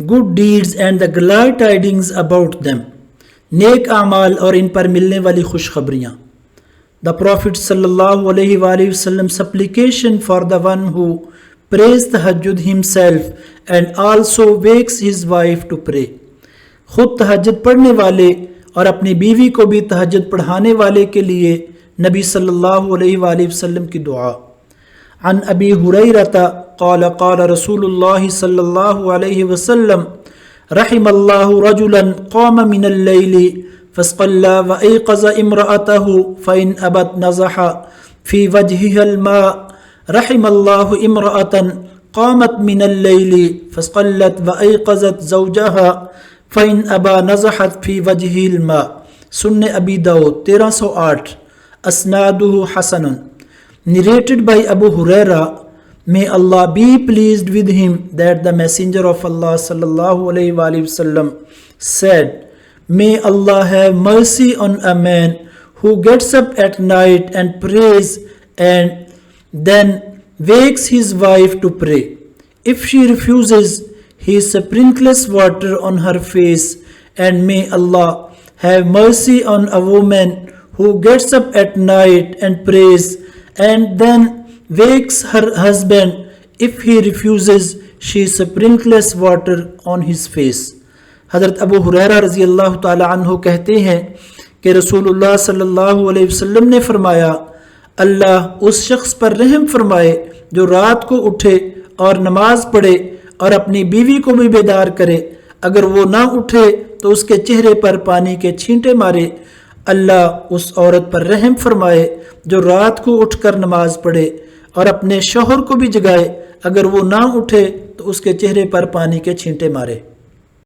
Good deeds and the glad tidings about them, नेक आमाल और इन पर मिलने वाली खुशखबरियाँ. द प्रॉफिट सल्लल्लाहु अलैहि वसल्लम supplication for the one who prays tahajjud himself and also wakes his wife to pray. खुद तहज्जुद पढ़ने वाले और अपनी बीवी को भी तहज्जुद पढ़ाने वाले के लिए नबी सल्लल्लाहु अलैहि वसल्लम की दुआ. अन अबी हुरैरता क़ाल क़ाल रसूलुल्लाह सल्लल्लाहु अलैहि वसल्लम रहिमल्लाहु रजुलन क़ाम मिनल लैली फस्क़ल्ला व ऐक़ज़ इम्रअतहु फ़इन अबत नज़ह फ़ी वजहिहल मा रहिमल्लाहु इम्रअतन क़ामत मिनल लैली फस्क़ल्लत व ऐक़ज़त ज़ौजहा फ़इन अबा नज़हत फ़ी वजहिल मा. सुन्ने अबी Dawood 1308. अस्नादुहु हसनुन. Narrated by Abu Huraira, may Allah be pleased with him, that the Messenger of Allah sallallahu alaihi wasallam said, may Allah have mercy on a man who gets up at night and prays and then wakes his wife to pray. If she refuses, he sprinkles water on her face. And may Allah have mercy on a woman who gets up at night and prays and then wakes her husband. If he refuses, she sprinkles water on his face. हज़रत अबू हुरैरा रज़ी अल्लाह ताला अन्हु कहते हैं कि रसूलुल्लाह सल्लल्लाहु अलैहि वसल्लम ने फरमाया, अल्लाह उस शख्स पर रहम फरमाए जो रात को उठे और नमाज पढ़े और अपनी बीवी को भी बेदार करे. अगर वो ना उठे तो उसके चेहरे पर पानी के छींटे मारे. अल्लाह उस औरत पर रहम फरमाए जो रात को उठकर नमाज पढ़े और अपने शौहर को भी जगाए. अगर वो ना उठे तो उसके चेहरे पर पानी के छींटे मारे.